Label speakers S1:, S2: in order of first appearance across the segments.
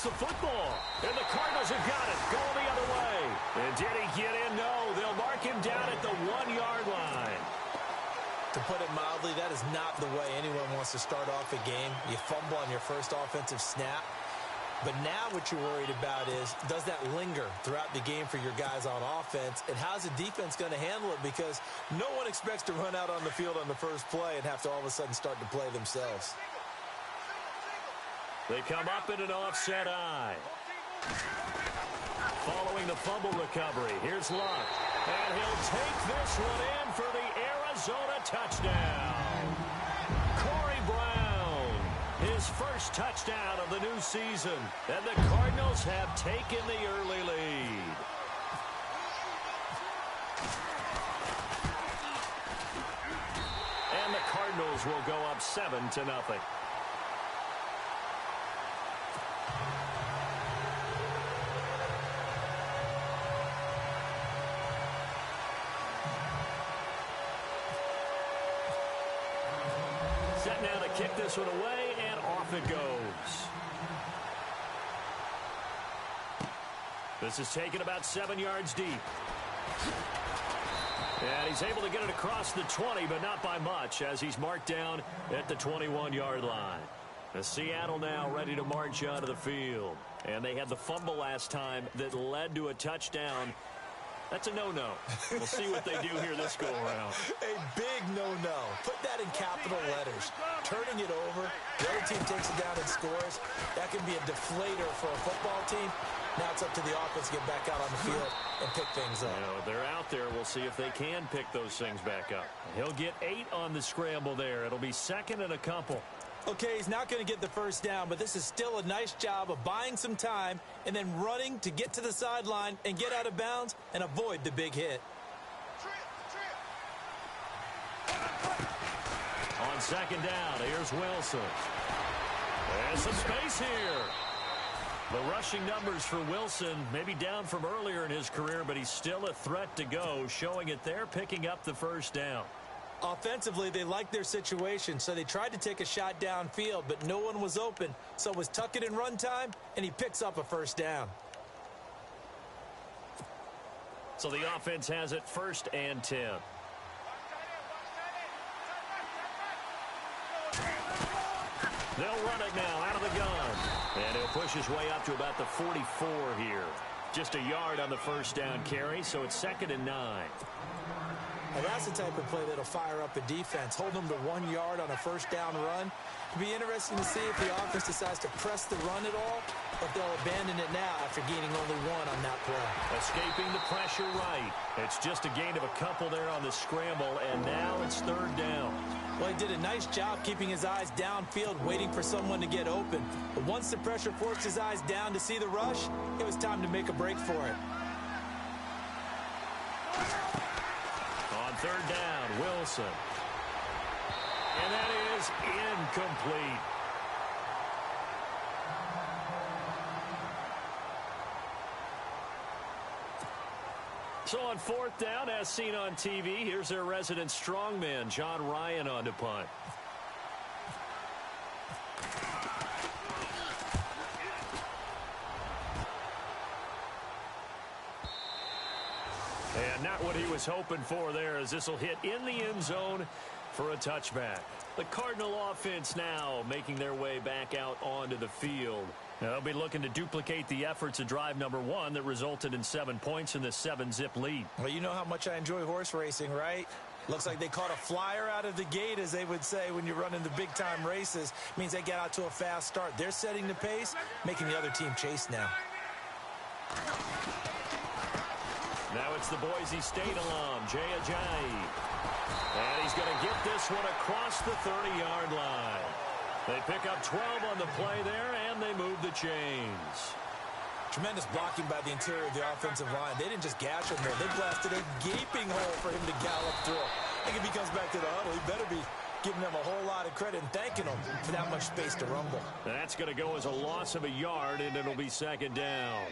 S1: the football. And the Cardinals have got it. Going the other way. And did he get in? No. They'll mark him down at the 1-yard line.
S2: To put it mildly, that is not the way anyone wants to start off a game. You fumble on your first offensive snap. But now what you're worried about is, does that linger throughout the game for your guys on offense? And how's the defense going to handle it? Because no one expects to run out on the field on the first play and have to all of a sudden start to play themselves.
S1: They come up in an offset eye. Following the fumble recovery, here's Luck. And he'll take this one in for the Arizona touchdown. Corey Brown, his first touchdown of the new season. And the Cardinals have taken the early lead. And the Cardinals will go up 7-0. Set now to kick this one away, and off it goes. This is taken about 7 yards deep. And he's able to get it across the 20, but not by much, as he's marked down at the 21-yard line. The Seattle now ready to march onto the field. And they had the fumble last time that led to a touchdown. That's a no-no. We'll see what they do here this go-around.
S2: A big no-no. Put that in capital letters. Turning it over, the other team takes it down and scores. That can be a deflator for a football team. Now it's up to the offense to get back out on the field and pick things up.
S1: You know, they're out there. We'll see if they can pick those things back up. He'll get 8 on the scramble there. It'll be second and a couple.
S2: Okay, he's not going to get the first down, but this is still a nice job of buying some time and then running to get to the sideline and get out of bounds and avoid the big hit.
S1: On second down, here's Wilson. There's some space here. The rushing numbers for Wilson maybe down from earlier in his career, but he's still a threat to go, showing it there, picking up the first down.
S2: Offensively, they liked their situation, so they tried to take a shot downfield, but no one was open. So it was tuck it in run time, and he picks up a first down.
S1: So the offense has it 1st and 10. They'll run it now out of the gun. And he'll push his way up to about the 44 here. Just a yard on the first down carry, so it's 2nd and 9.
S2: Now that's the type of play that'll fire up a defense. Hold them to 1 yard on a first down run. It'll be interesting to see if the offense decides to press the run at all, or if they'll abandon it now after gaining only 1 on that play.
S1: Escaping the pressure right. It's just a gain of a couple there on the scramble, and now it's 3rd down.
S2: Well, he did a nice job keeping his eyes downfield, waiting for someone to get open. But once the pressure forced his eyes down to see the rush, it was time to make a break for it.
S1: On 3rd down, Wilson. And that is incomplete. So on 4th down, as seen on TV, here's their resident strongman, John Ryan, on to punt. And not what he was hoping for there, as this will hit in the end zone for a touchback. The Cardinal offense now making their way back out onto the field. They'll be looking to duplicate the efforts of drive number 1 that resulted in 7 points in the 7-zip lead.
S2: Well, you know how much I enjoy horse racing, right? Looks like they caught a flyer out of the gate, as they would say when you're running the big-time races. Means they get out to a fast start. They're setting the pace, making the other team chase now.
S1: Now it's the Boise State alum, Jay Ajayi. And he's going to get this one across the 30-yard line. They pick up 12 on the play there, and they move the chains.
S2: Tremendous blocking by the interior of the offensive line. They didn't just gash him there. They blasted a gaping hole for him to gallop through. I think if he comes back to the huddle, he better be giving them a whole lot of credit and thanking them for that much space to rumble.
S1: That's going to go as a loss of a yard, and it'll be 2nd down.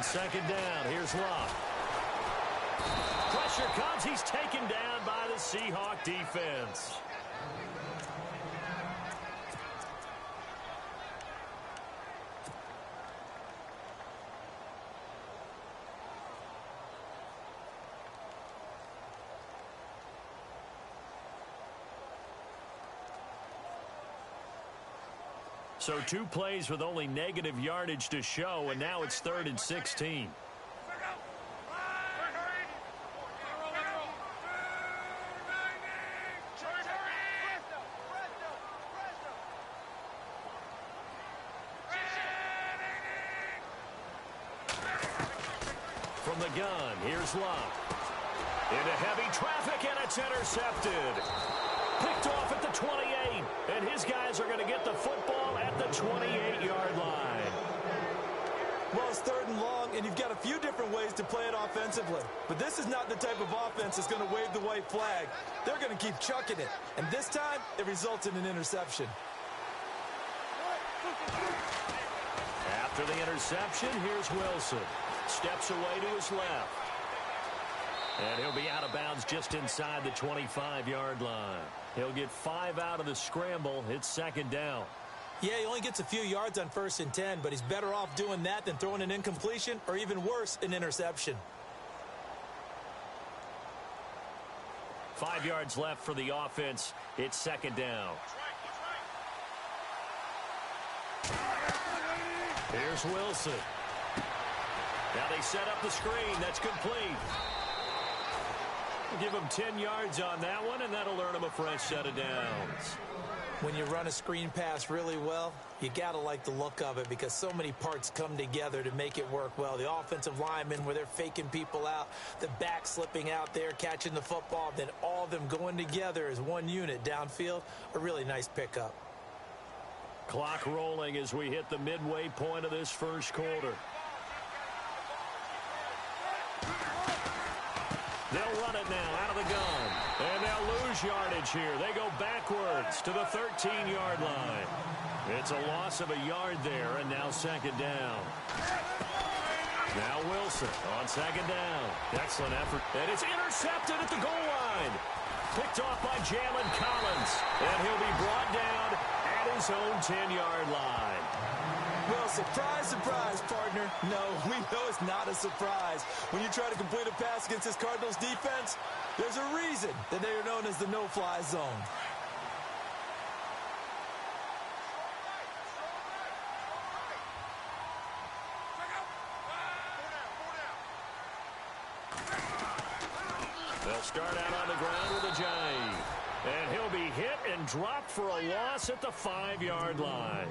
S1: on second down. Here's Love. Pressure comes. He's taken down by the Seahawk defense. So 2 plays with only negative yardage to show, and now it's 3rd and 16. From the gun, here's Love. Into heavy traffic, and it's intercepted. Picked off at the 28, and his guys are going to get the football at the 28-yard line.
S2: Well, it's 3rd and long, and you've got a few different ways to play it offensively. But this is not the type of offense that's going to wave the white flag. They're going to keep chucking it. And this time, it results in an interception.
S1: After the interception, here's Wilson. Steps away to his left. And he'll be out of bounds just inside the 25-yard line. He'll get 5 out of the scramble. It's 2nd down.
S2: Yeah, he only gets a few yards on 1st and 10, but he's better off doing that than throwing an incompletion or even worse, an interception.
S1: 5 yards left for the offense. It's 2nd down. Here's Wilson. Now they set up the screen. That's complete. Give him 10 yards on that one, and that'll earn him a fresh set of downs.
S2: When you run a screen pass really well, you got to like the look of it because so many parts come together to make it work well. The offensive linemen where they're faking people out, the back slipping out there, catching the football, then all of them going together as one unit downfield, a really nice pickup.
S1: Clock rolling as we hit the midway point of this first quarter. They'll run it now out of the gun. And they'll lose yardage here. They go backwards to the 13-yard line. It's a loss of a yard there, and now 2nd down. Now Wilson on 2nd down. Excellent effort. And it's intercepted at the goal line. Picked off by Jalen Collins. And he'll be brought down at his own 10-yard line.
S2: Well, surprise, surprise, partner. No, we know it's not a surprise. When you try to complete a pass against this Cardinals defense, there's a reason that they are known as the no-fly zone.
S1: They'll start out on the ground with a jive. And he'll be hit and dropped for a loss at the 5-yard line.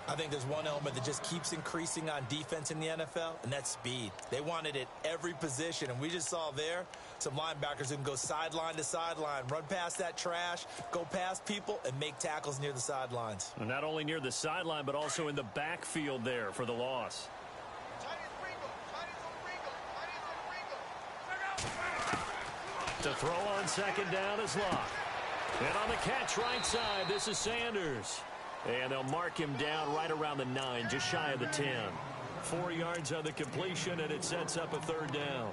S2: I think there's one element that just keeps increasing on defense in the NFL, and that's speed. They want it at every position, and we just saw there some linebackers who can go sideline to sideline, run past that trash, go past people, and make tackles near the sidelines.
S1: And not only near the sideline, but also in the backfield there for the loss. To throw on 2nd down is Locke. And on the catch right side, this is Sanders. And they'll mark him down right around the 9, just shy of the 10. 4 yards on the completion, and it sets up a 3rd down.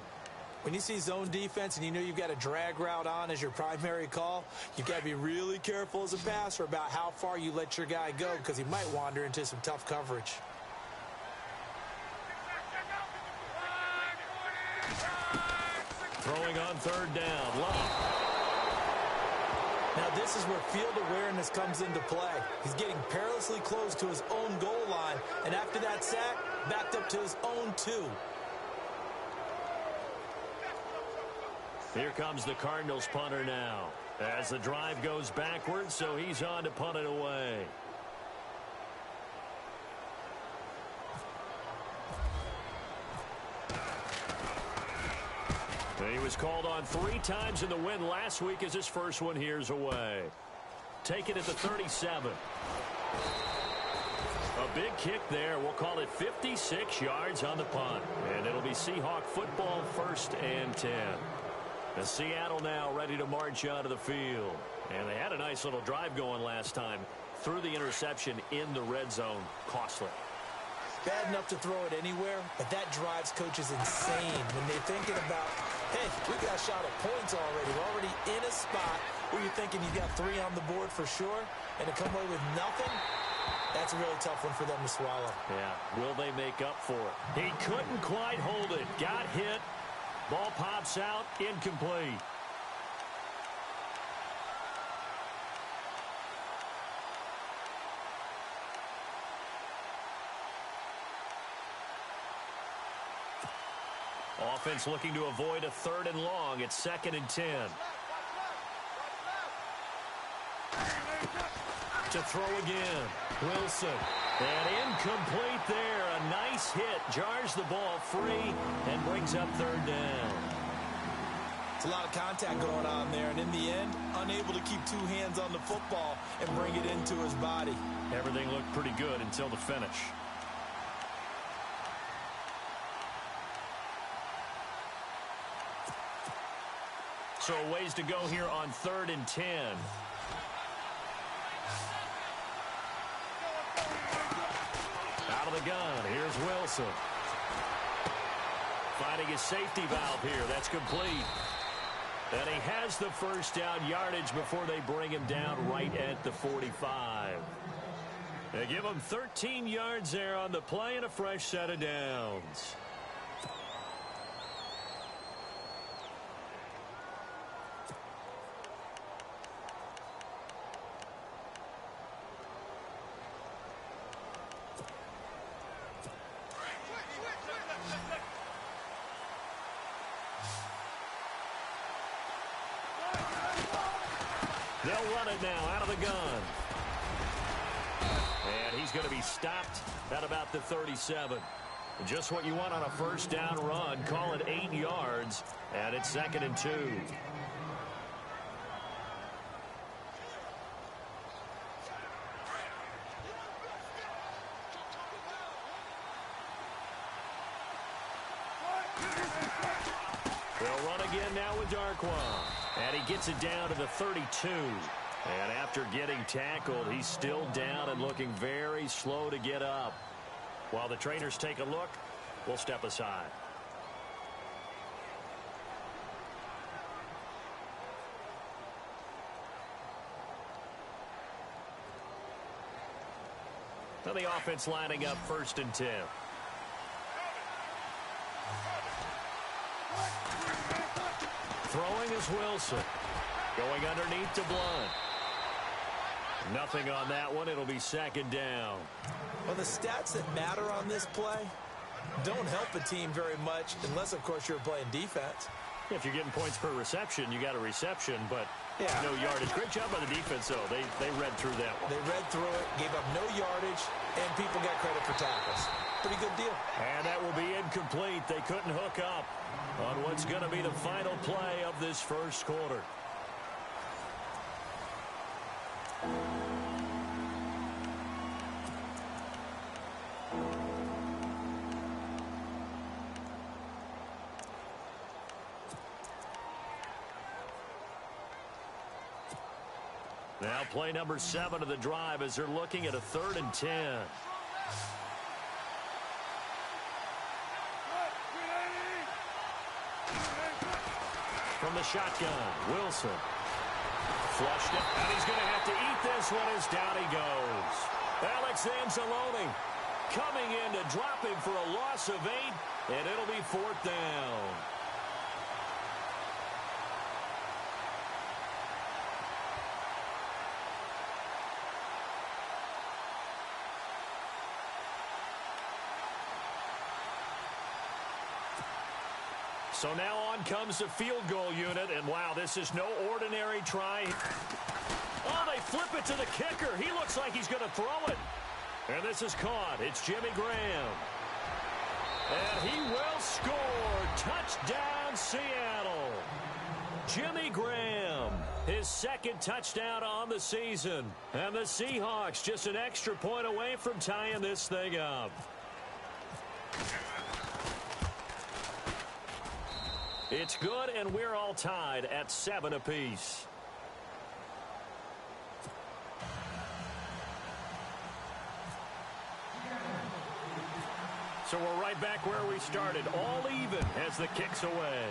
S2: When you see zone defense and you know you've got a drag route on as your primary call, you've got to be really careful as a passer about how far you let your guy go because he might wander into some tough coverage.
S1: Throwing on 3rd down, Love.
S2: Now this is where field awareness comes into play. He's getting perilously close to his own goal line, and after that sack, backed up to his own 2.
S1: Here comes the Cardinals punter now as the drive goes backwards, so he's on to punt it away. He was called on 3 times in the win last week as his first one here's away. Taken at the 37. A big kick there. We'll call it 56 yards on the punt. And it'll be Seahawk football 1st and 10. The Seattle now ready to march onto the field. And they had a nice little drive going last time. Through the interception in the red zone. Costly.
S2: bad enough to throw it anywhere, but that drives coaches insane when they're thinking about, hey, we got a shot at points already. We're already in a spot where you're thinking you got 3 on the board for sure, and to come away with nothing, that's a really tough one for them to swallow.
S1: Yeah, will they make up for it? He couldn't quite hold it. Got hit. Ball pops out, incomplete. Offense looking to avoid a 3rd and long. It's 2nd and 10. To throw again. Wilson. And incomplete there. A nice hit. Jars the ball free and brings up 3rd down.
S2: It's a lot of contact going on there, and in the end, unable to keep 2 hands on the football and bring it into his body.
S1: Everything looked pretty good until the finish. So a ways to go here on 3rd and 10. Out of the gun. Here's Wilson. Finding his safety valve here. That's complete. And he has the first down yardage before they bring him down right at the 45. They give him 13 yards there on the play and a fresh set of downs. They'll run it now out of the gun. And he's going to be stopped at about the 37. Just what you want on a first down run. Call it 8 yards. And it's 2nd and 2. They'll run again now with Darkwa. And he gets it down to the 32. And after getting tackled, he's still down and looking very slow to get up. While the trainers take a look, we'll step aside. Now the offense lining up 1st and 10. Throwing is Wilson. Going underneath to Blunt. Nothing on that one. It'll be 2nd down.
S2: Well, the stats that matter on this play don't help a team very much unless, of course, you're playing defense.
S1: If you're getting points per reception, you got a reception, but no yardage. Great job by the defense, though. They read through that one.
S2: They read through it, gave up no yardage, and people got credit for tackles. Pretty good deal.
S1: And that will be incomplete. They couldn't hook up on what's going to be the final play of this first quarter. Now play number 7 of the drive as they're looking at a 3rd and 10. From the shotgun, Wilson. Flushed it, and he's going to have to eat this one as down he goes. Alex Anzalone coming in to drop him for a loss of 8, and it'll be 4th down. So now on comes the field goal unit, and wow, this is no ordinary try. Oh, they flip it to the kicker. He looks like he's going to throw it. And this is caught. It's Jimmy Graham. And he will score. Touchdown, Seattle. Jimmy Graham, his 2nd touchdown on the season. And the Seahawks just an extra point away from tying this thing up. It's good, and we're all tied at 7 apiece. So we're right back where we started, all even as the kick's away.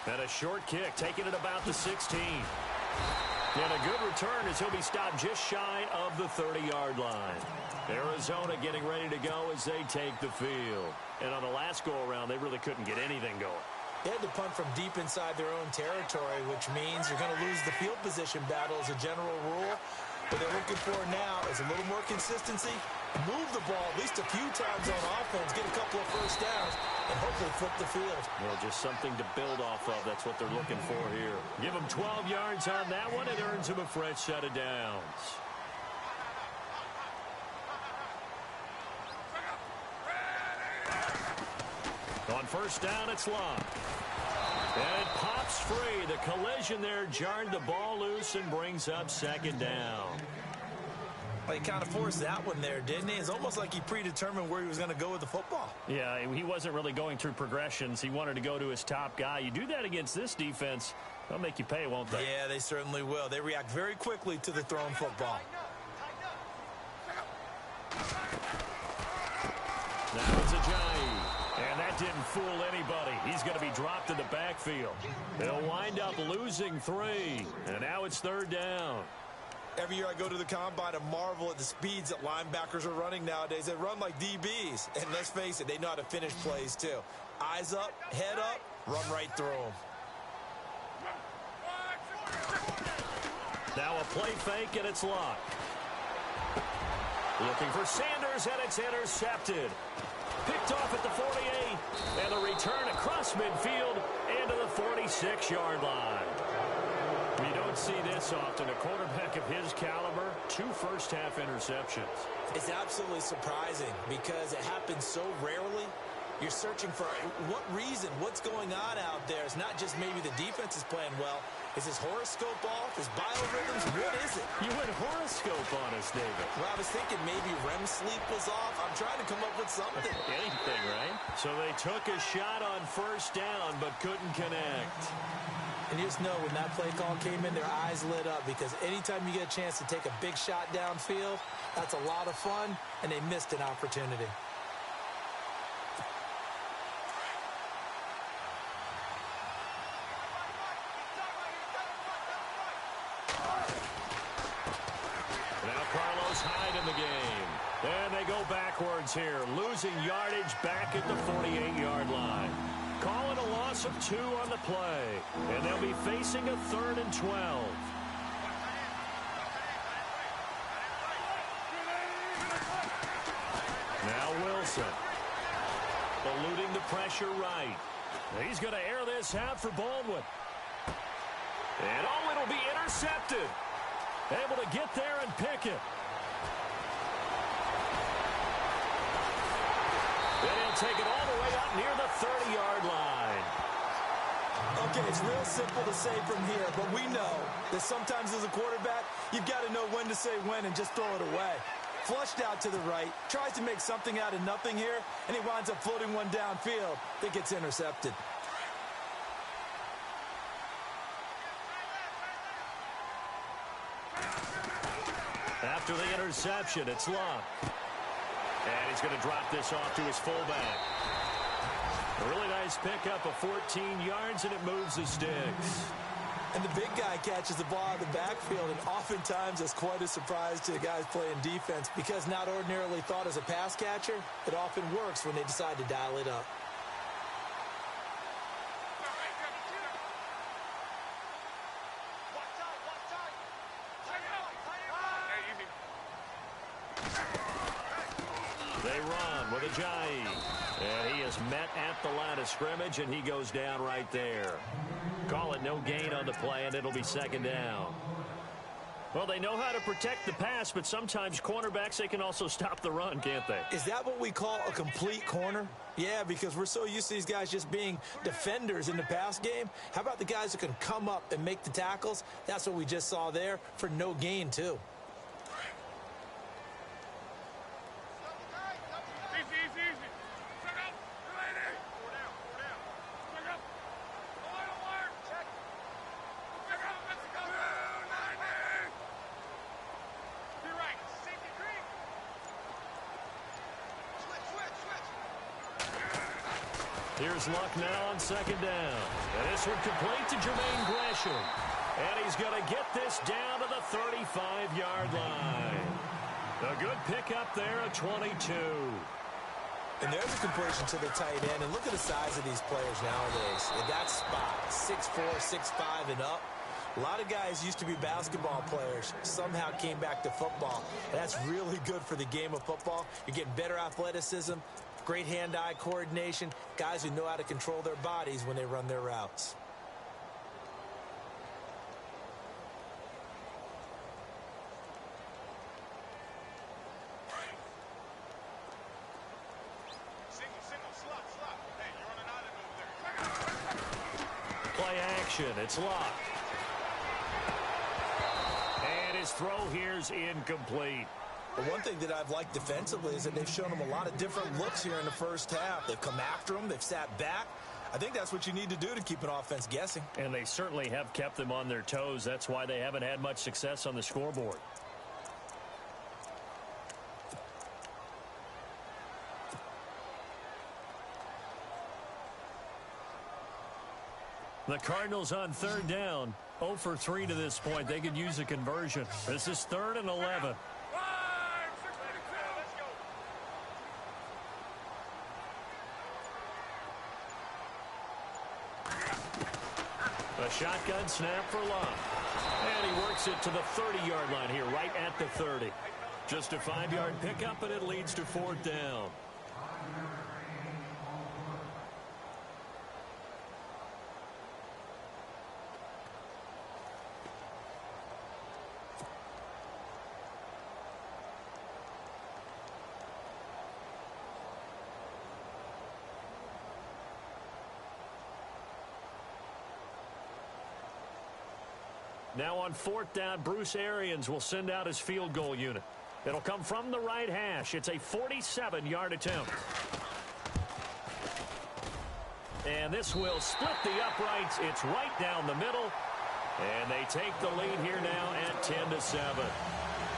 S1: And a short kick, taking it about the 16. And a good return as he'll be stopped just shy of the 30-yard line. Arizona getting ready to go as they take the field. And on the last go-around, they really couldn't get anything going.
S2: They had to punt from deep inside their own territory, which means you're going to lose the field position battle as a general rule. What they're looking for now is a little more consistency, move the ball at least a few times on offense, get a couple of first downs, and hopefully flip the field.
S1: Well, just something to build off of. That's what they're looking for here. Give them 12 yards on that one. It earns them a fresh set of downs. On first down, it's Love. And it pops free. The collision there jarred the ball loose and brings up second down.
S2: Well, he kind of forced that one there, didn't he? It's almost like he predetermined where he was going to go with the football.
S1: Yeah, he wasn't really going through progressions. He wanted to go to his top guy. You do that against this defense, they'll make you pay, won't they?
S2: Yeah, they certainly will. They react very quickly to the thrown football.
S1: Now it's Ajayi. And that didn't fool anybody. He's going to be dropped in the backfield. They'll wind up losing 3. And now it's third down.
S2: Every year I go to the combine and marvel at the speeds that linebackers are running nowadays. They run like DBs. And let's face it, they know how to finish plays too. Eyes up, head up, run right through them.
S1: Now a play fake, and it's Locke. Looking for Sanders, and it's intercepted. Picked off at the 48, and the return across midfield into the 46-yard line. You don't see this often. A quarterback of his caliber, 2 first-half interceptions.
S2: It's absolutely surprising because it happens so rarely. You're searching for what reason, what's going on out there. It's not just maybe the defense is playing well. Is his horoscope off? His biorhythms? What is it?
S1: You went horoscope on us, David.
S2: Well, I was thinking maybe REM sleep was off. I'm trying to come up with something.
S1: Anything, right? So they took a shot on first down but couldn't connect.
S2: And you just know when that play call came in, their eyes lit up because anytime you get a chance to take a big shot downfield, that's a lot of fun, and they missed an opportunity.
S1: Hyde in the game. And they go backwards here, losing yardage back at the 48-yard line. Calling a loss of 2 on the play. And they'll be facing a 3rd and 12. Now Wilson. Eluding the pressure right. He's going to air this out for Baldwin. And it'll be intercepted. Able to get there and pick it. And he'll take it all the way up near the 30-yard line.
S2: Okay, it's real simple to say from here, but we know that sometimes as a quarterback, you've got to know when to say when and just throw it away. Flushed out to the right, tries to make something out of nothing here, and he winds up floating one downfield that gets intercepted.
S1: After the interception, it's Locke. And he's going to drop this off to his fullback. A really nice pickup of 14 yards, and it moves the sticks.
S2: And the big guy catches the ball out of the backfield, and oftentimes it's quite a surprise to the guys playing defense because not ordinarily thought as a pass catcher, it often works when they decide to dial it up.
S1: They run with Ajayi. And he is met at the line of scrimmage, and he goes down right there. Call it no gain on the play, and it'll be second down. Well, they know how to protect the pass, but sometimes cornerbacks, they can also stop the run, can't they?
S2: Is that what we call a complete corner? Yeah, because we're so used to these guys just being defenders in the pass game. How about the guys who can come up and make the tackles? That's what we just saw there for no gain, too.
S1: Here's Luck now on second down. And this one complete to Jermaine Gresham. And he's going to get this down to the 35-yard line. A good pickup there at 22.
S2: And there's a completion to the tight end. And look at the size of these players nowadays. At that spot, 6'4", 6'5", and up. A lot of guys used to be basketball players, somehow came back to football. And that's really good for the game of football. You're getting better athleticism, great hand-eye coordination, guys who know how to control their bodies when they run their routes.
S1: Play action. It's Luck. And his throw here's incomplete.
S2: But one thing that I've liked defensively is that they've shown them a lot of different looks here in the first half. They've come after them. They've sat back. I think that's what you need to do to keep an offense guessing.
S1: And they certainly have kept them on their toes. That's why they haven't had much success on the scoreboard. The Cardinals on third down, 0 for 3 to this point. They could use a conversion. This is 3rd and 11. A shotgun snap for Luck. And he works it to the 30-yard line here, right at the 30. Just a 5-yard pickup, and it leads to 4th down. Now on 4th down, Bruce Arians will send out his field goal unit. It'll come from the right hash. It's a 47-yard attempt. And this will split the uprights. It's right down the middle. And they take the lead here now at 10-7.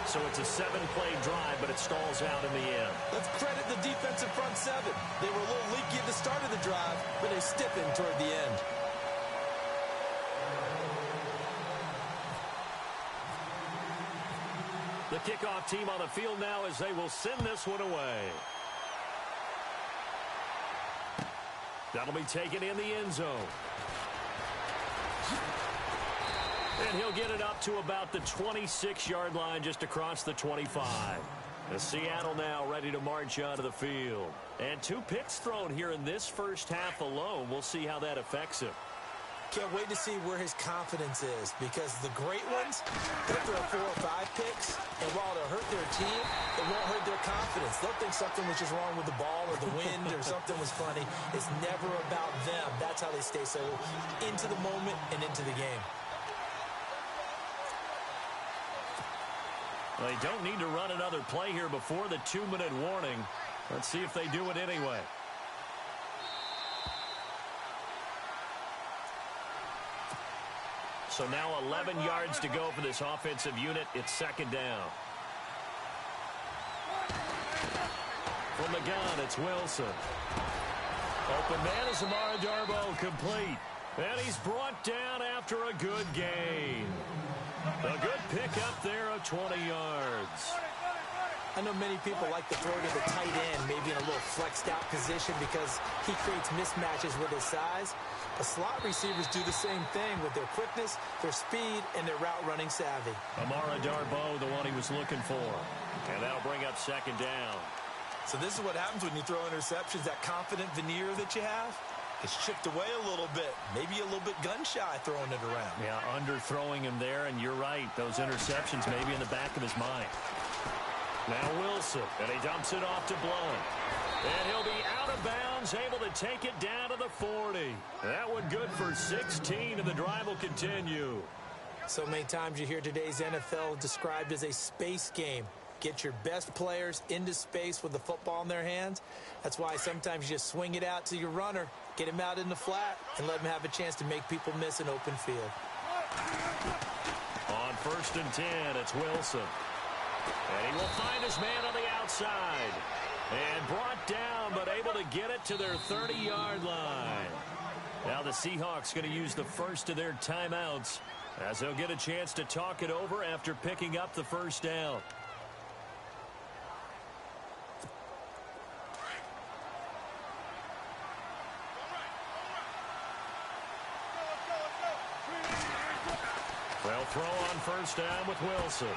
S1: So it's a 7-play drive, but it stalls out in the end.
S2: Let's credit the defensive front seven. They were a little leaky at the start of the drive, but they stiffened toward the end.
S1: The kickoff team on the field now as they will send this one away. That'll be taken in the end zone. And he'll get it up to about the 26-yard line, just across the 25. The Seattle now ready to march onto the field. And 2 picks thrown here in this first half alone. We'll see how that affects him.
S2: Can't wait to see where his confidence is, because the great ones, they'll throw 4 or 5 picks, and while it'll hurt their team, it won't hurt their confidence. They'll think something was just wrong with the ball or the wind or something was funny. It's never about them. That's how they stay so into the moment and into the game.
S1: They don't need to run another play here before the 2-minute warning. Let's see if they do it anyway. So now 11 yards to go for this offensive unit. It's 2nd down. From the gun, it's Wilson. Open man is Amara Darboh, complete. And he's brought down after a good gain. A good pickup there of 20 yards.
S2: I know many people like to throw to the tight end, maybe in a little flexed out position because he creates mismatches with his size. But slot receivers do the same thing with their quickness, their speed, and their route running savvy.
S1: Amara Darboh, the one he was looking for. And that'll bring up 2nd down.
S2: So this is what happens when you throw interceptions. That confident veneer that you have, it's chipped away a little bit. Maybe a little bit gun-shy throwing it around.
S1: Yeah, underthrowing him there, and you're right. Those interceptions may be in the back of his mind. Now Wilson, and he dumps it off to Blount. And he'll be out of bounds, able to take it down to the 40. That one good for 16, and the drive will continue.
S2: So many times you hear today's NFL described as a space game. Get your best players into space with the football in their hands. That's why sometimes you just swing it out to your runner, get him out in the flat, and let him have a chance to make people miss an open field.
S1: On 1st and 10, it's Wilson. And he will find his man on the outside. And brought down, but able to get it to their 30-yard line. Now the Seahawks going to use the first of their timeouts as they'll get a chance to talk it over after picking up the first down. They'll throw on first down with Wilson.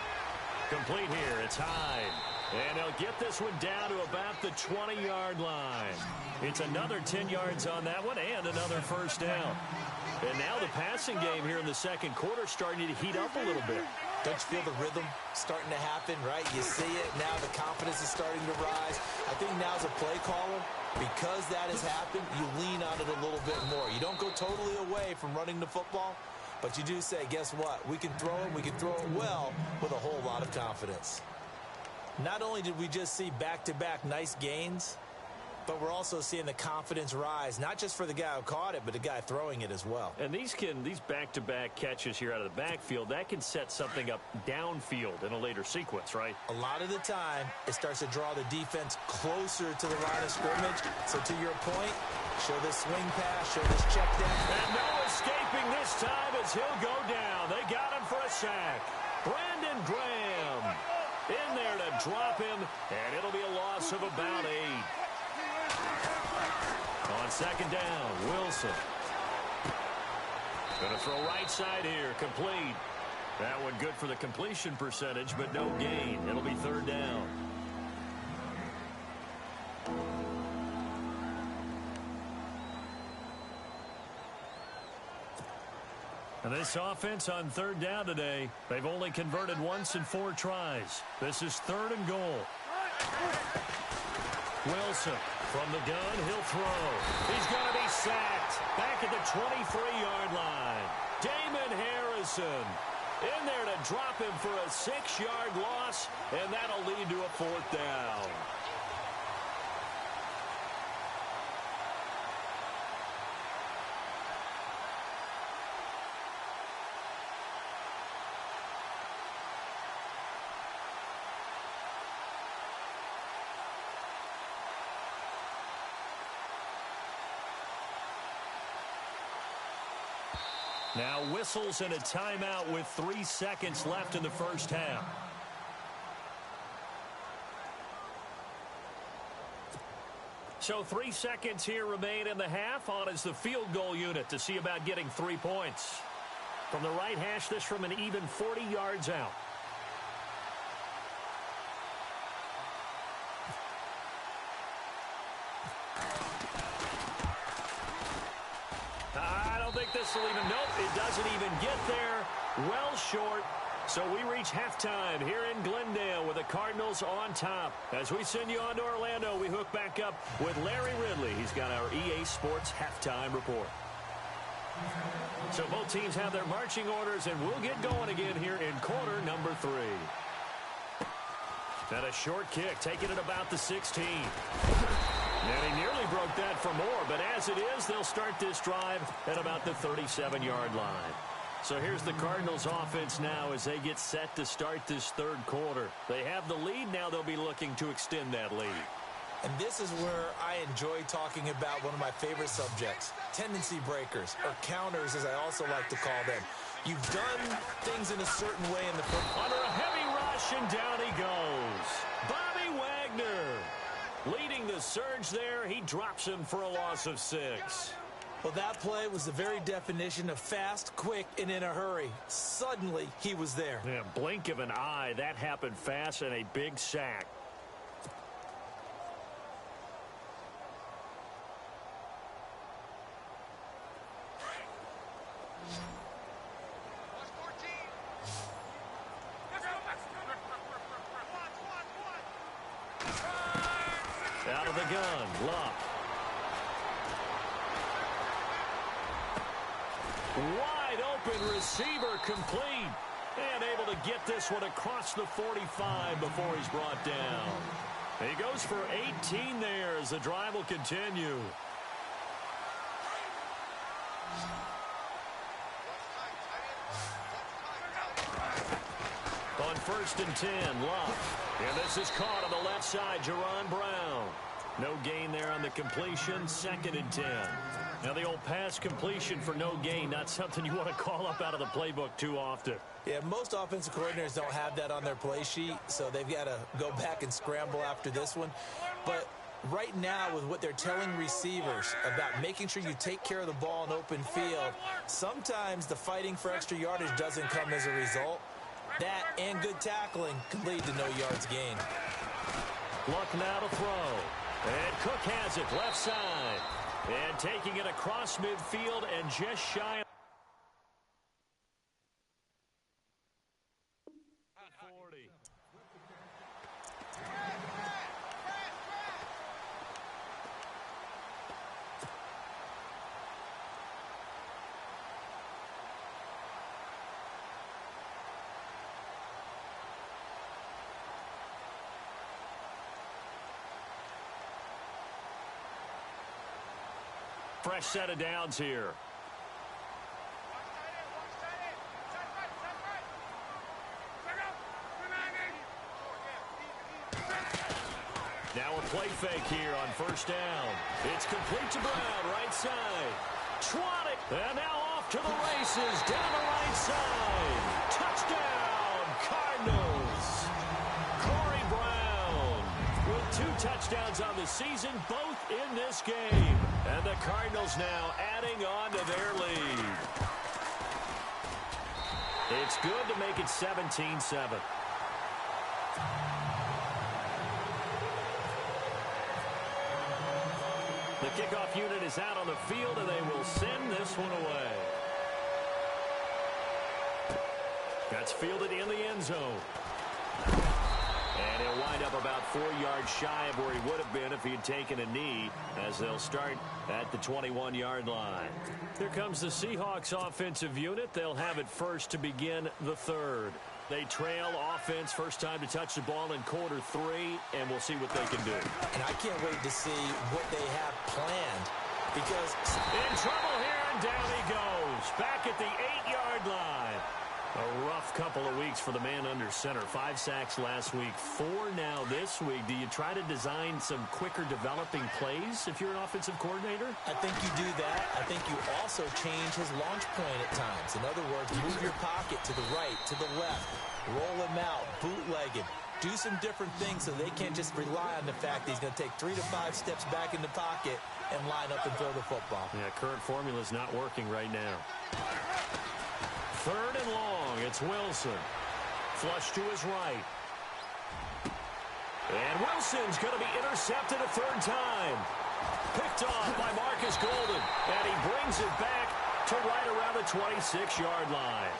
S1: Complete here. It's Hyde. And they'll get this one down to about the 20-yard line. It's another 10 yards on that one and another first down. And now the passing game here in the second quarter starting to heat up a little bit.
S2: Don't you feel the rhythm starting to happen, right? You see it. Now the confidence is starting to rise. I think now as a play caller, because that has happened, you lean on it a little bit more. You don't go totally away from running the football, but you do say, guess what? We can throw it. We can throw it well with a whole lot of confidence. Not only did we just see back-to-back nice gains, but we're also seeing the confidence rise, not just for the guy who caught it, but the guy throwing it as well.
S1: And these back-to-back catches here out of the backfield, that can set something up downfield in a later sequence, right?
S2: A lot of the time, it starts to draw the defense closer to the line of scrimmage. So to your point, show this swing pass, show this check down.
S1: And no escaping this time as he'll go down. They got him for a sack. Brandon Graham in there to drop him, and it'll be a loss of about 8. On second down, Wilson. Going to throw right side here, complete. That one good for the completion percentage, but no gain. It'll be third down. And this offense on third down today, they've only converted once in 4 tries. This is third and goal. Wilson from the gun, he'll throw. He's going to be sacked back at the 23-yard line. Damon Harrison in there to drop him for a 6-yard loss, and that'll lead to a fourth down. Now whistles and a timeout with 3 seconds left in the first half. So 3 seconds here remain in the half. On is the field goal unit to see about getting 3 points. From the right hash, this from an even 40 yards out. This will even, nope, it doesn't even get there. Well short. So we reach halftime here in Glendale with the Cardinals on top. As we send you on to Orlando, we hook back up with Larry Ridley. He's got our EA Sports halftime report. So both teams have their marching orders, and we'll get going again here in quarter number 3. And a short kick, taking it about the 16. And he nearly broke that for more, but as it is, they'll start this drive at about the 37-yard line. So here's the Cardinals offense now as they get set to start this third quarter. They have the lead. Now they'll be looking to extend that lead.
S2: And this is where I enjoy talking about one of my favorite subjects, tendency breakers, or counters as I also like to call them. You've done things in a certain way in the first.
S1: Under a heavy rush, and down he goes. Bobby Wagner leading the surge there. He drops him for a loss of 6.
S2: Well, that play was the very definition of fast, quick, and in a hurry. Suddenly, he was there.
S1: Yeah, blink of an eye. That happened fast, and a big sack. Out of the gun, Luck. Wide open receiver, complete. And able to get this one across the 45 before he's brought down. He goes for 18 there as the drive will continue. On 1st and 10, Love. And this is caught on the left side, Jerron Brown. No gain there on the completion, 2nd and 10. Now the old pass completion for no gain, not something you want to call up out of the playbook too often.
S2: Yeah, most offensive coordinators don't have that on their play sheet, so they've got to go back and scramble after this one. But right now, with what they're telling receivers about making sure you take care of the ball in open field, sometimes the fighting for extra yardage doesn't come as a result. That and good tackling can lead to no yards gained.
S1: Luck now to throw. And Cook has it left side. And taking it across midfield and just shy of 40. Fresh set of downs here. Now a play fake here on 1st down. It's complete to Brown, right side. Trotted, and now off to the races, down the right side. Touchdown, Cardinals. Corey Brown with 2 touchdowns on the season, both in this game. And the Cardinals now adding on to their lead. It's good to make it 17-7. The kickoff unit is out on the field, and they will send this one away. That's fielded in the end zone. And he'll wind up about 4 yards shy of where he would have been if he had taken a knee, as they'll start at the 21-yard line. Here comes the Seahawks offensive unit. They'll have it first to begin the 3rd. They trail offense, first time to touch the ball in quarter 3, and we'll see what they can do.
S2: And I can't wait to see what they have planned, because
S1: in trouble here, and down he goes. Back at the 8-yard line. A rough couple of weeks for the man under center. 5 sacks last week, 4 now this week. Do you try to design some quicker developing plays if you're an offensive coordinator?
S2: I think you do that. I think you also change his launch point at times. In other words, move your pocket to the right, to the left, roll him out, bootleg him. Do some different things so they can't just rely on the fact that he's going to take 3 to 5 steps back in the pocket and line up and throw the football.
S1: Yeah, current formula is not working right now. 3rd and long, it's Wilson. Flush to his right. And Wilson's going to be intercepted a 3rd time. Picked off by Marcus Golden. And he brings it back to right around the 26-yard line.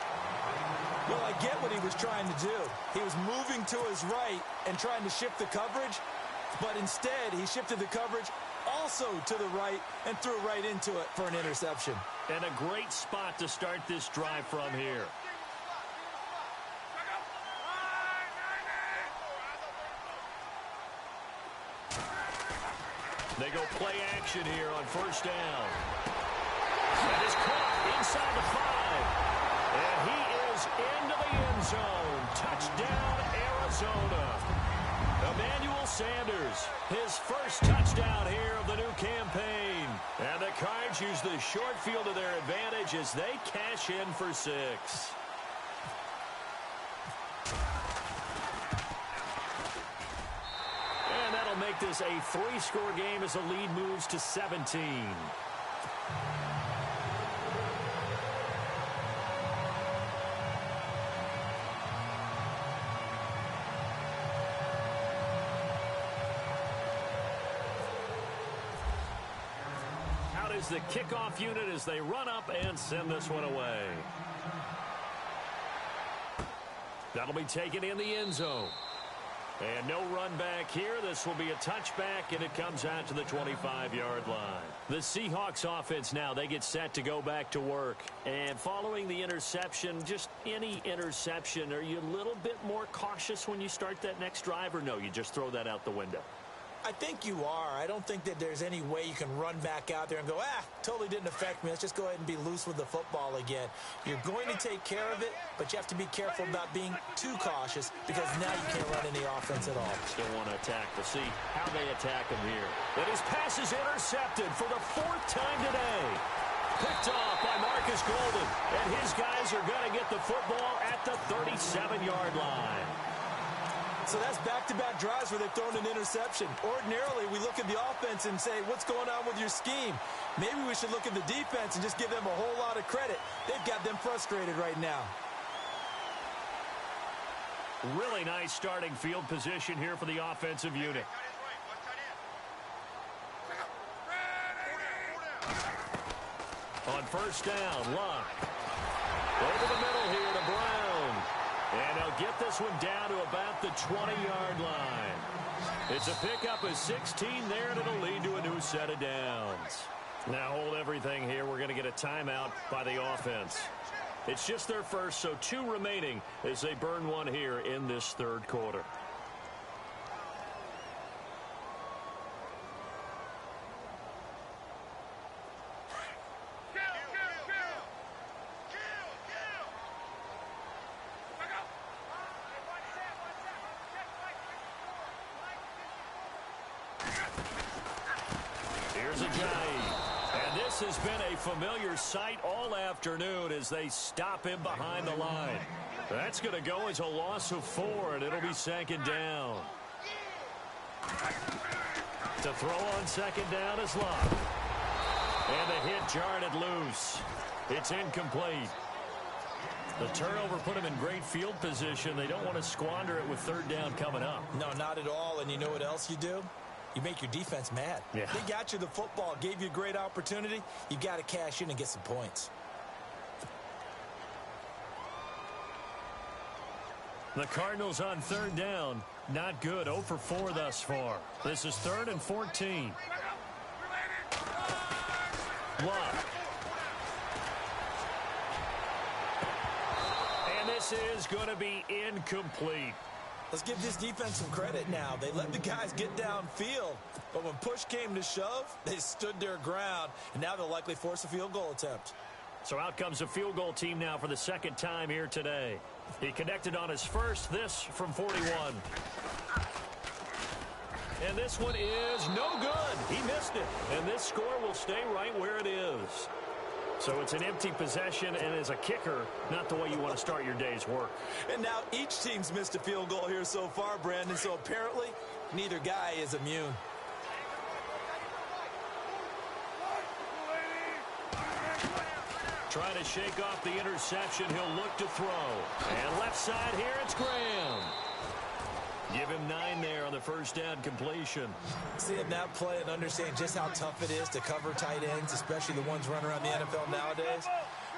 S2: Well, I get what he was trying to do. He was moving to his right and trying to shift the coverage. But instead, he shifted the coverage also to the right and threw right into it for an interception.
S1: And a great spot to start this drive from here. They go play action here on 1st down. That is caught inside the 5. And he is into the end zone. Touchdown, Arizona. Emmanuel Sanders, his first touchdown here of the new campaign. And the Cards use the short field to their advantage as they cash in for 6. And that'll make this a 3-score game as the lead moves to 17. Is the kickoff unit as they run up and send this one away. That'll be taken in the end zone. And no run back here. This will be a touchback, and it comes out to the 25-yard line. The Seahawks offense now, they get set to go back to work. And following the interception, just any interception, are you a little bit more cautious when you start that next drive, or no, you just throw that out the window?
S2: I think you are. I don't think that there's any way you can run back out there and go, totally didn't affect me. Let's just go ahead and be loose with the football again. You're going to take care of it, but you have to be careful about being too cautious because now you can't run any offense at all.
S1: Still want to attack. We'll see how they attack him here. And his pass is intercepted for the 4th time today. Picked off by Marcus Golden. And his guys are going to get the football at the 37-yard line.
S2: So that's back-to-back drives where they've thrown an interception. Ordinarily, we look at the offense and say, what's going on with your scheme? Maybe we should look at the defense and just give them a whole lot of credit. They've got them frustrated right now.
S1: Really nice starting field position here for the offensive unit. On first down, Luck. Over the middle here to Brown. And he'll get this one down to about the 20-yard line. It's a pickup of 16 there, and it'll lead to a new set of downs. Now hold everything here. We're going to get a timeout by the offense. It's just their first, so 2 remaining as they burn one here in this 3rd quarter. Has been a familiar sight all afternoon as they stop him behind the line. That's going to go as a loss of 4, and it'll be 2nd down. To throw on 2nd down is Luck. And the hit jarred it loose. It's incomplete. The turnover put him in great field position. They don't want to squander it with 3rd down coming up.
S2: No, not at all. And you know what else you do? You make your defense mad.
S1: Yeah.
S2: They got you the football, gave you a great opportunity. You got to cash in and get some points.
S1: The Cardinals on 3rd down. Not good. 0 for 4 thus far. This is 3rd and 14. Luck. And this is going to be incomplete.
S2: Let's give this defense some credit now. They let the guys get downfield, but when push came to shove, they stood their ground, and now they'll likely force a field goal attempt.
S1: So out comes a field goal team now for the 2nd time here today. He connected on his first, this from 41. And this one is no good. He missed it, and this score will stay right where it is. So it's an empty possession, and as a kicker, not the way you want to start your day's work.
S2: And now each team's missed a field goal here so far, Brandon, so apparently neither guy is immune.
S1: Trying to shake off the interception, he'll look to throw. And left side here, it's Graham. Give him 9 there on the first down completion.
S2: Seeing that play and understanding just how tough it is to cover tight ends, especially the ones running around the NFL nowadays,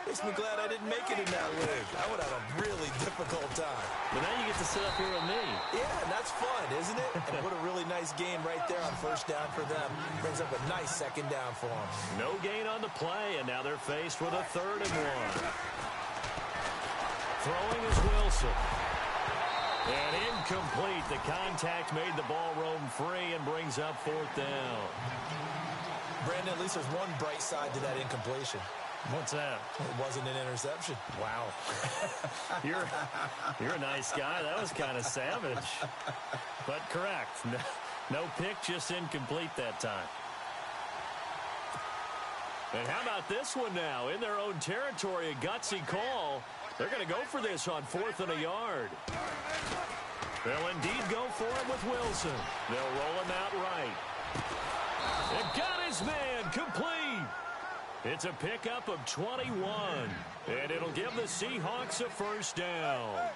S2: makes me glad I didn't make it in that league. I would have a really difficult time.
S1: But now you get to sit up here with me.
S2: Yeah, and that's fun, isn't it? And what a really nice game right there on first down for them. Brings up a nice 2nd down for them.
S1: No gain on the play, and now they're faced with a 3rd and 1. Throwing is Wilson. And incomplete. The contact made the ball roam free and brings up 4th down.
S2: Brandon, at least there's one bright side to that incompletion.
S1: What's that?
S2: It wasn't an interception.
S1: Wow. You're a nice guy. That was kind of savage. But correct. No pick, just incomplete that time. And how about this one now? In their own territory, a gutsy call. They're going to go for this on 4th and a yard. They'll indeed go for it with Wilson. They'll roll him out right. And got his man complete. It's a pickup of 21. And it'll give the Seahawks a 1st down.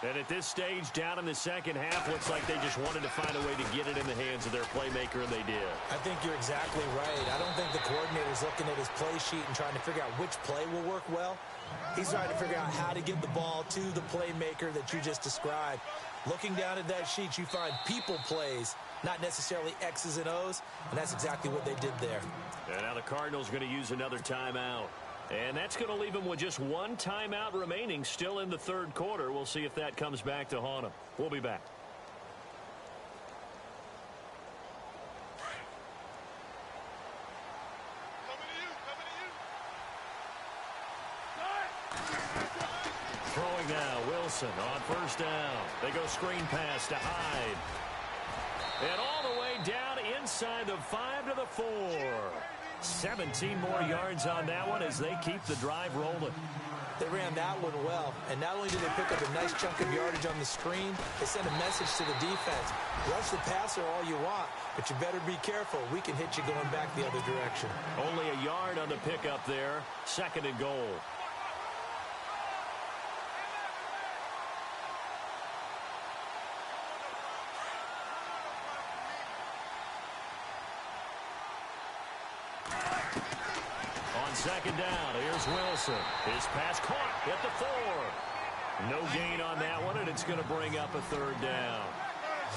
S1: And at this stage, down in the 2nd half, looks like they just wanted to find a way to get it in the hands of their playmaker, and they did.
S2: I think you're exactly right. I don't think the coordinator's looking at his play sheet and trying to figure out which play will work well. He's trying to figure out how to get the ball to the playmaker that you just described. Looking down at that sheet, you find people plays, not necessarily X's and O's, and that's exactly what they did there.
S1: And now the Cardinals are going to use another timeout. And that's going to leave them with just 1 timeout remaining still in the 3rd quarter. We'll see if that comes back to haunt them. We'll be back. Wilson on first down. They go screen pass to Hyde. And all the way down inside the 5 to the 4. 17 more yards on that one as they keep the drive rolling.
S2: They ran that one well, and not only did they pick up a nice chunk of yardage on the screen, they sent a message to the defense. Rush the passer all you want, but you better be careful. We can hit you going back the other direction.
S1: Only a yard on the pickup there. 2nd and goal. On 2nd down, here's Wilson. His pass caught at the 4. No gain on that one, and it's going to bring up a 3rd down.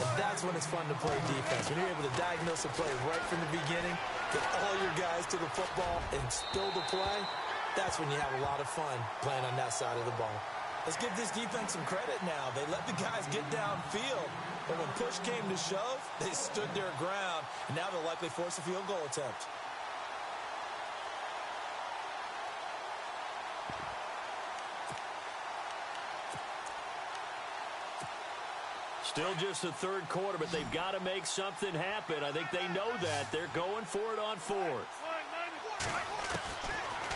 S2: And that's when it's fun to play defense. When you're able to diagnose a play right from the beginning, get all your guys to the football, and still the play, that's when you have a lot of fun playing on that side of the ball. Let's give this defense some credit now. They let the guys get downfield, but when push came to shove, they stood their ground, and now they'll likely force a field goal attempt.
S1: Still just the 3rd quarter, but they've got to make something happen. I think they know that. They're going for it on 4th.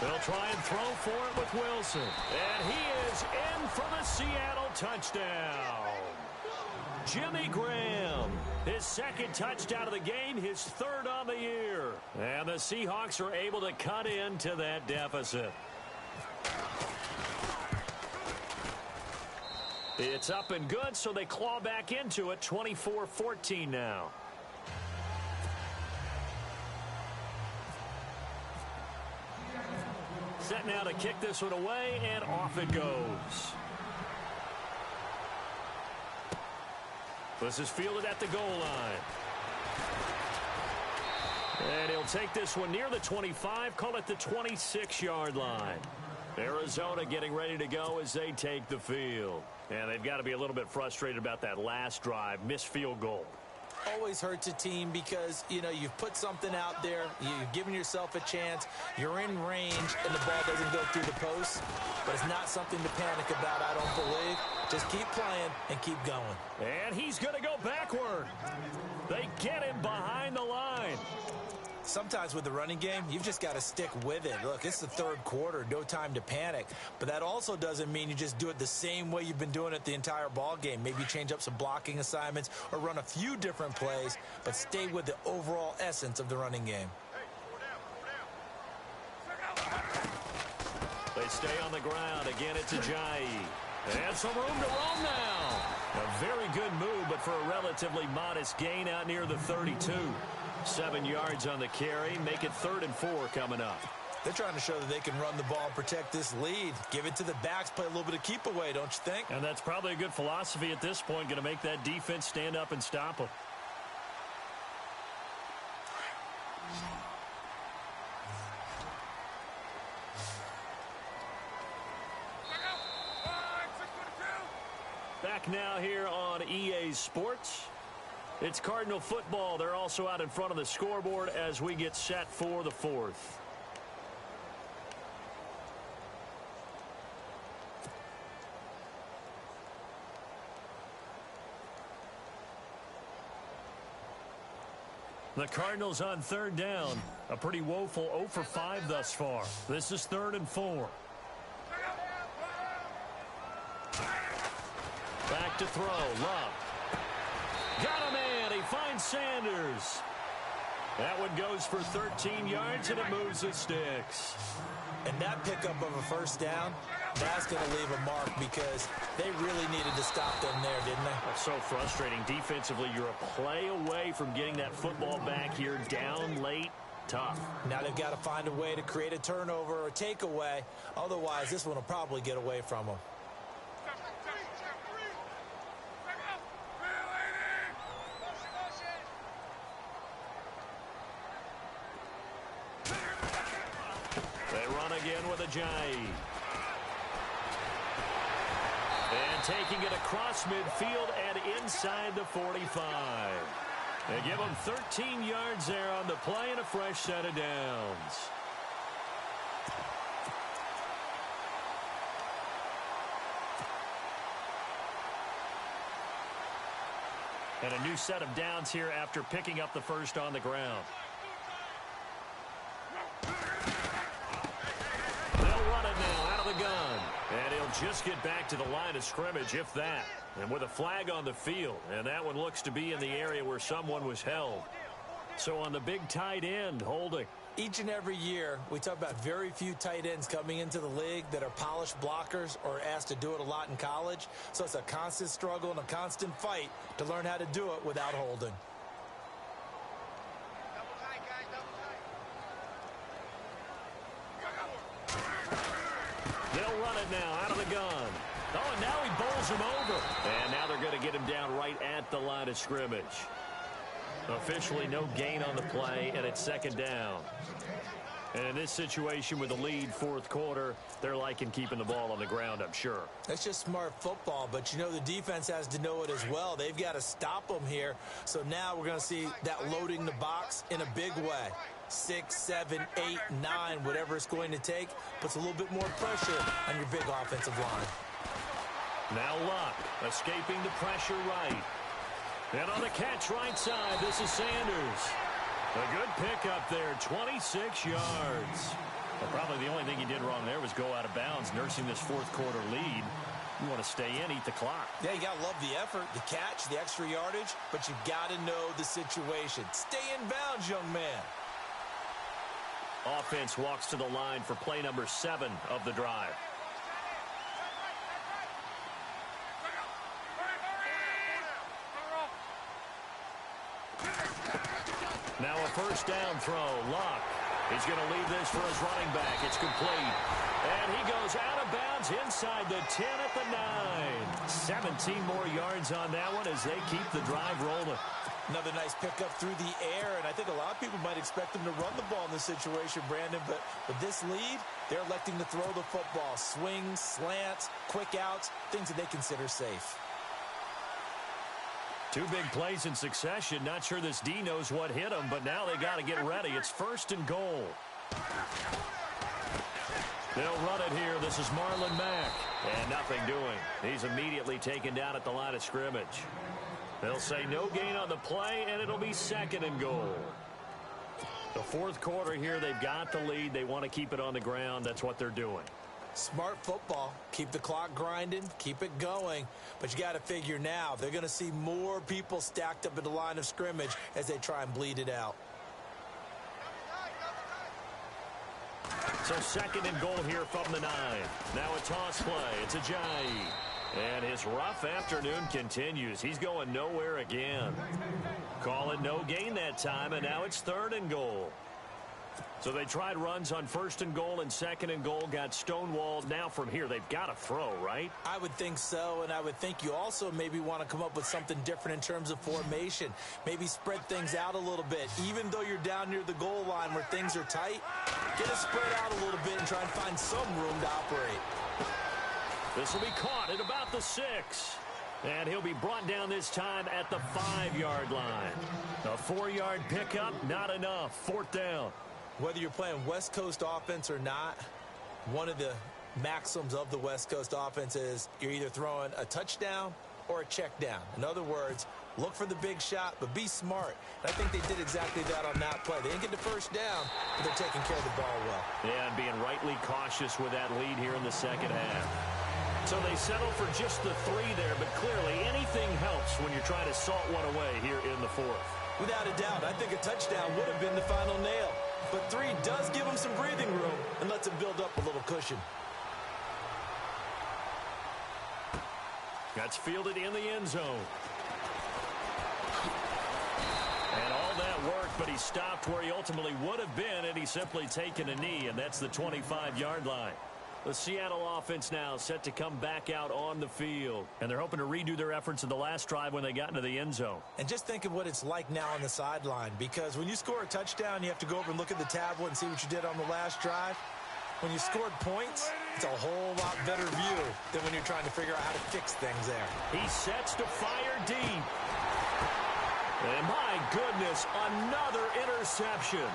S1: They'll try and throw for it with Wilson. And he is in for the Seattle touchdown. Jimmy Graham, his 2nd touchdown of the game, his 3rd on the year. And the Seahawks are able to cut into that deficit. It's up and good, so they claw back into it, 24-14 now. Set now to kick this one away, and off it goes. This is fielded at the goal line. And he'll take this one near the 25, call it the 26-yard line. Arizona getting ready to go as they take the field. And they've got to be a little bit frustrated about that last drive, missed field goal.
S2: Always hurts a team because, you know, you've put something out there, you've given yourself a chance, you're in range, and the ball doesn't go through the post. But it's not something to panic about, I don't believe. Just keep playing and keep going.
S1: And he's going to go backward. They get him behind the line.
S2: Sometimes with the running game, you've just got to stick with it. Look, it's the 3rd quarter, no time to panic. But that also doesn't mean you just do it the same way you've been doing it the entire ball game. Maybe change up some blocking assignments or run a few different plays, but stay with the overall essence of the running game.
S1: They stay on the ground. Again, it's Ajayi. And some room to roam now. A very good move, but for a relatively modest gain out near the 32. 7 yards on the carry. Make it 3rd and 4 coming up.
S2: They're trying to show that they can run the ball, protect this lead. Give it to the backs, play a little bit of keep away, don't you think?
S1: And that's probably a good philosophy at this point. Going to make that defense stand up and stop them. Back now here on EA Sports. It's Cardinal football. They're also out in front of the scoreboard as we get set for the 4th. The Cardinals on 3rd down. A pretty woeful 0 for 5 thus far. This is 3rd and 4. Back to throw. Love. Got a man. He finds Sanders. That one goes for 13 yards, and it moves the sticks.
S2: And that pickup of a 1st down, that's going to leave a mark because they really needed to stop them there, didn't they?
S1: That's so frustrating. Defensively, you're a play away from getting that football back here. Down late. Tough.
S2: Now they've got to find a way to create a turnover or a takeaway. Otherwise, this one will probably get away from them.
S1: Again with Ajayi. And taking it across midfield and inside the 45. They give them 13 yards there on the play and a fresh set of downs. And a new set of downs here after picking up the first on the ground. They'll run it now out of the gun. And he'll just get back to the line of scrimmage, if that. And with a flag on the field. And that one looks to be in the area where someone was held. So on the big tight end, holding.
S2: Each and every year, we talk about very few tight ends coming into the league that are polished blockers or asked to do it a lot in college. So it's a constant struggle and a constant fight to learn how to do it without holding.
S1: They'll run it now out of the gun. Oh, and now he bowls him over. And now they're going to get him down right at the line of scrimmage. Officially no gain on the play, and it's second down. And in this situation with the lead fourth quarter, they're liking keeping the ball on the ground, I'm sure.
S2: That's just smart football, but you know the defense has to know it as well. They've got to stop them here. So now we're going to see that loading the box in a big way. 6, 7, 8, 9, whatever it's going to take, puts a little bit more pressure on your big offensive line.
S1: Now Luck escaping the pressure right. And on the catch right side, this is Sanders. A good pickup there, 26 yards. Well, probably the only thing he did wrong there was go out of bounds, nursing this fourth quarter lead. You want to stay in, eat the clock.
S2: Yeah, you got to love the effort, the catch, the extra yardage, but you got to know the situation. Stay in bounds, young man.
S1: Offense walks to the line for play number 7 of the drive. Now a first down throw. Luck. He's going to leave this for his running back. It's complete. And he goes out of bounds inside the 10 at the 9. 17 more yards on that one as they keep the drive rolling.
S2: Another nice pickup through the air, and I think a lot of people might expect them to run the ball in this situation, Brandon, but with this lead, they're electing to throw the football. Swings, slants, quick outs, things that they consider safe.
S1: 2 big plays in succession. Not sure this D knows what hit him, but now they got to get ready. It's first and goal. They'll run it here. This is Marlon Mack. And nothing doing. He's immediately taken down at the line of scrimmage. They'll say no gain on the play, and it'll be second and goal. The fourth quarter here, they've got the lead. They want to keep it on the ground. That's what they're doing.
S2: Smart football. Keep the clock grinding. Keep it going. But you got to figure now, they're going to see more people stacked up at the line of scrimmage as they try and bleed it out.
S1: So second and goal here from the 9. Now a toss play. It's Ajayi. And his rough afternoon continues. He's going nowhere again. Call it no gain that time, and now it's third and goal. So they tried runs on first and goal and second and goal, got stonewalled. Now from here, they've got to throw, right?
S2: I would think so, and I would think you also maybe want to come up with something different in terms of formation. Maybe spread things out a little bit. Even though you're down near the goal line where things are tight, get it spread out a little bit and try and find some room to operate.
S1: This will be caught at about the 6. And he'll be brought down this time at the 5-yard line. A 4-yard pickup, not enough. Fourth down.
S2: Whether you're playing West Coast offense or not, one of the maxims of the West Coast offense is you're either throwing a touchdown or a check down. In other words, look for the big shot, but be smart. And I think they did exactly that on that play. They didn't get the first down, but they're taking care of the ball well.
S1: Yeah, and being rightly cautious with that lead here in the second half. So they settle for just the 3 there, but clearly anything helps when you're trying to salt one away here in the fourth.
S2: Without a doubt, I think a touchdown would have been the final nail. But 3 does give them some breathing room and lets them build up a little cushion.
S1: That's fielded in the end zone. And all that worked, but he stopped where he ultimately would have been, and he's simply taken a knee, and that's the 25-yard line. The Seattle offense now set to come back out on the field. And they're hoping to redo their efforts in the last drive when they got into the end zone.
S2: And just think of what it's like now on the sideline. Because when you score a touchdown, you have to go over and look at the tablet and see what you did on the last drive. When you scored points, it's a whole lot better view than when you're trying to figure out how to fix things there.
S1: He sets to fire deep. And my goodness, another interception.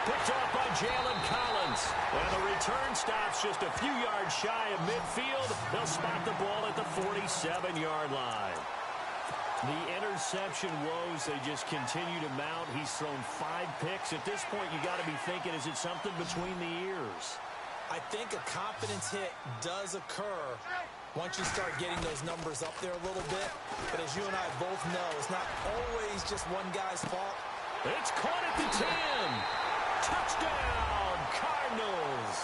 S1: Picked off by Jalen Collins. And the return stops just a few yards shy of midfield. They'll spot the ball at the 47-yard line. The interception woes, they just continue to mount. He's thrown 5 picks. At this point, you got to be thinking, is it something between the ears?
S2: I think a confidence hit does occur once you start getting those numbers up there a little bit. But as you and I both know, it's not always just one guy's fault.
S1: It's caught at the 10. Touchdown, Cardinals.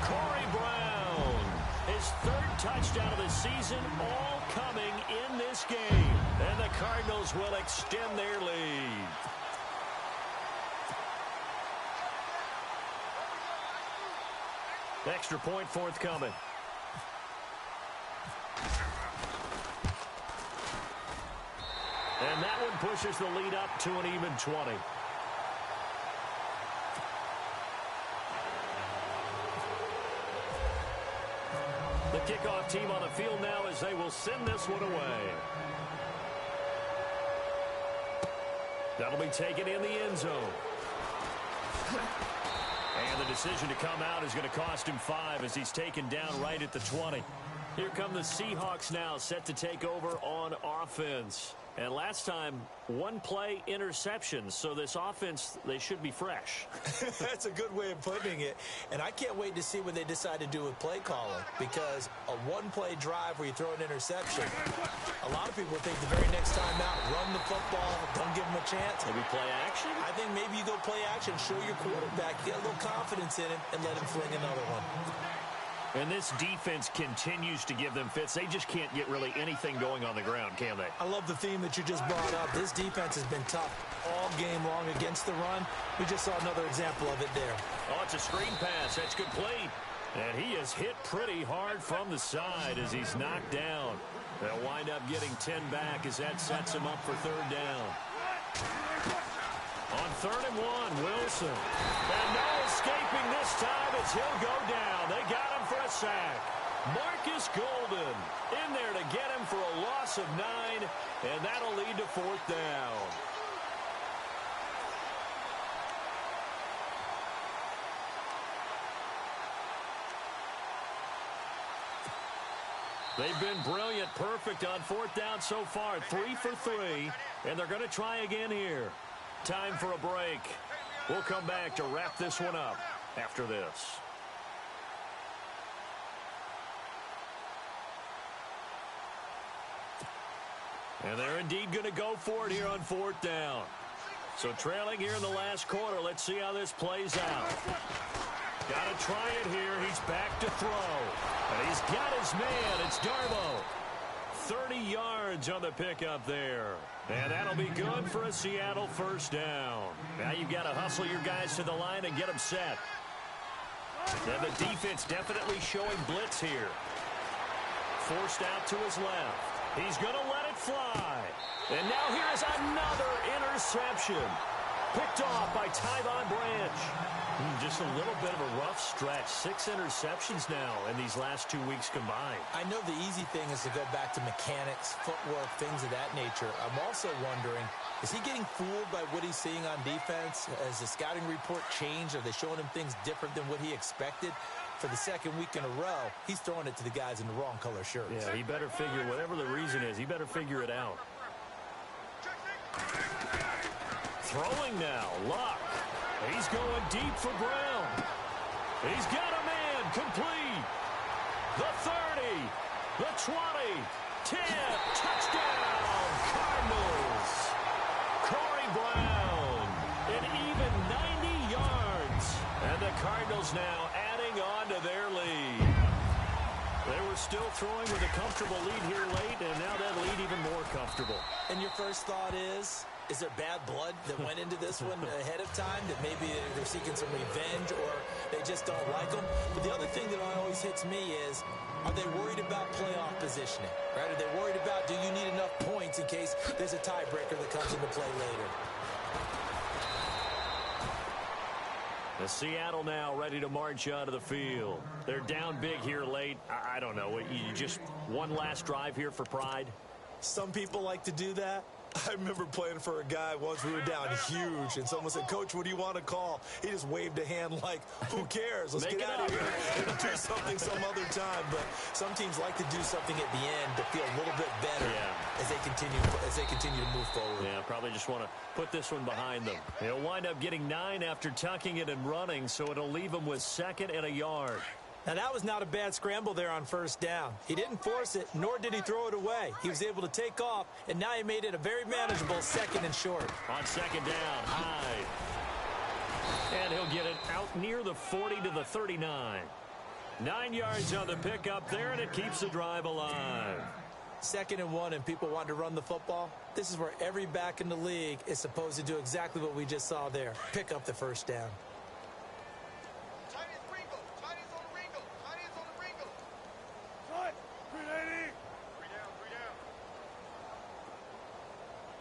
S1: Corey Brown, his 3rd touchdown of the season, all coming in this game. And the Cardinals will extend their lead. Extra point forthcoming. And that one pushes the lead up to an even 20. The kickoff team on the field now as they will send this one away. That'll be taken in the end zone. And the decision to come out is going to cost him 5 as he's taken down right at the 20. Here come the Seahawks now, set to take over on offense. And last time, 1-play interception. So this offense, they should be fresh.
S2: That's a good way of putting it. And I can't wait to see what they decide to do with play calling. Because a 1-play drive where you throw an interception, a lot of people think the very next time out, run the football, don't give them a chance.
S1: Maybe play action?
S2: I think maybe you go play action, show your quarterback, get a little confidence in him, and let him fling another one.
S1: And this defense continues to give them fits. They just can't get really anything going on the ground, can they?
S2: I love the theme that you just brought up. This defense has been tough all game long against the run. We just saw another example of it there.
S1: Oh, it's a screen pass. That's complete. And he is hit pretty hard from the side as he's knocked down. They'll wind up getting 10 back as that sets him up for 3rd down. On 3rd and 1, Wilson. And no escaping this time as he'll go down. They got him for a sack. Marcus Golden in there to get him for a loss of 9, and that'll lead to 4th down. They've been brilliant, perfect on 4th down so far. 3 for 3, and they're going to try again here. Time for a break. We'll come back to wrap this one up after this. And they're indeed going to go for it here on 4th down. So trailing here in the last quarter. Let's see how this plays out. Got to try it here. He's back to throw. And he's got his man. It's Darbo. 30 yards on the pickup there. And that'll be good for a Seattle 1st down. Now you've got to hustle your guys to the line and get them set. And the defense definitely showing blitz here. Forced out to his left. He's going to let it fly. And now here is another interception. Picked off by Tyvon Branch. Just a little bit of a rough stretch. 6 interceptions now in these last 2 weeks combined.
S2: I know the easy thing is to go back to mechanics, footwork, things of that nature. I'm also wondering, is he getting fooled by what he's seeing on defense? Has the scouting report changed? Are they showing him things different than what he expected? For the 2nd week in a row, he's throwing it to the guys in the wrong color shirts.
S1: Yeah, he better figure, whatever the reason is, he better figure it out. Throwing now, Luck. He's going deep for Brown. He's got a man, complete. The 30, the 20, 10, touchdown, Cardinals. Corey Brown, an even 90 yards. And the Cardinals now adding on to their lead. They were still throwing with a comfortable lead here late, and now that lead even more comfortable.
S2: And your first thought is there bad blood that went into this one ahead of time, that maybe they're seeking some revenge or they just don't like them? But the other thing that always hits me is, are they worried about playoff positioning? Right? Are they worried about, do you need enough points in case there's a tiebreaker that comes into play later?
S1: The Seattle now ready to march out of the field. They're down big here late. I don't know. You just one last drive here for pride?
S2: Some people like to do that. I remember playing for a guy once. We were down huge, and someone said, "Coach, what do you want to call?" He just waved a hand like, "Who cares? Let's get out of here and do something some other time." But some teams like to do something at the end to feel a little bit better as they continue to move forward.
S1: Yeah, probably just want to put this one behind them. He'll wind up getting 9 after tucking it and running, so it'll leave him with 2nd and a yard.
S2: Now, that was not a bad scramble there on 1st down. He didn't force it, nor did he throw it away. He was able to take off, and now he made it a very manageable 2nd and short.
S1: On 2nd down, Hyde. And he'll get it out near the 40 to the 39. 9 yards on the pickup there, and it keeps the drive alive.
S2: 2nd and 1, and people want to run the football. This is where every back in the league is supposed to do exactly what we just saw there. Pick up the 1st down.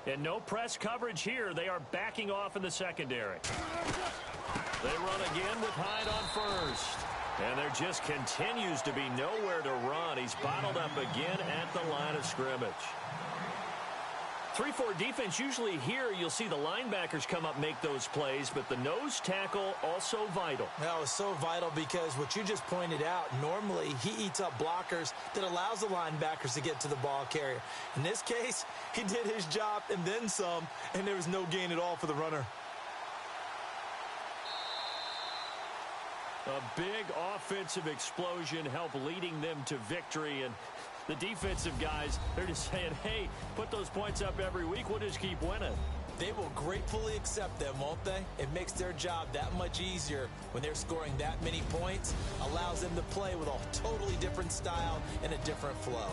S1: And no press coverage here. They are backing off in the secondary. They run again with Hyde on 1st. And there just continues to be nowhere to run. He's bottled up again at the line of scrimmage. 3-4 defense, usually here you'll see the linebackers come up, make those plays, but the nose tackle also vital.
S2: That was so vital because what you just pointed out, normally he eats up blockers that allows the linebackers to get to the ball carrier. In this case, he did his job and then some, and there was no gain at all for the runner.
S1: A big offensive explosion helped leading them to victory, and the defensive guys, they're just saying, hey, put those points up every week. We'll just keep winning.
S2: They will gratefully accept them, won't they? It makes their job that much easier when they're scoring that many points. Allows them to play with a totally different style and a different flow.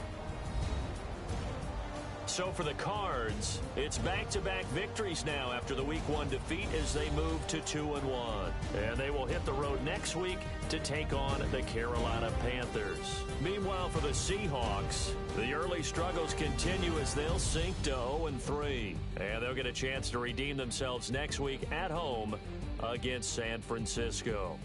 S1: So for the Cards, it's back-to-back victories now after the Week 1 defeat as they move to 2-1. And they will hit the road next week to take on the Carolina Panthers. Meanwhile, for the Seahawks, the early struggles continue as they'll sink to 0-3. And they'll get a chance to redeem themselves next week at home against San Francisco.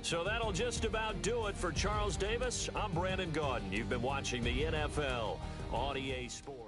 S1: So that'll just about do it for Charles Davis. I'm Brandon Gaudin. You've been watching the NFL on EA Sports.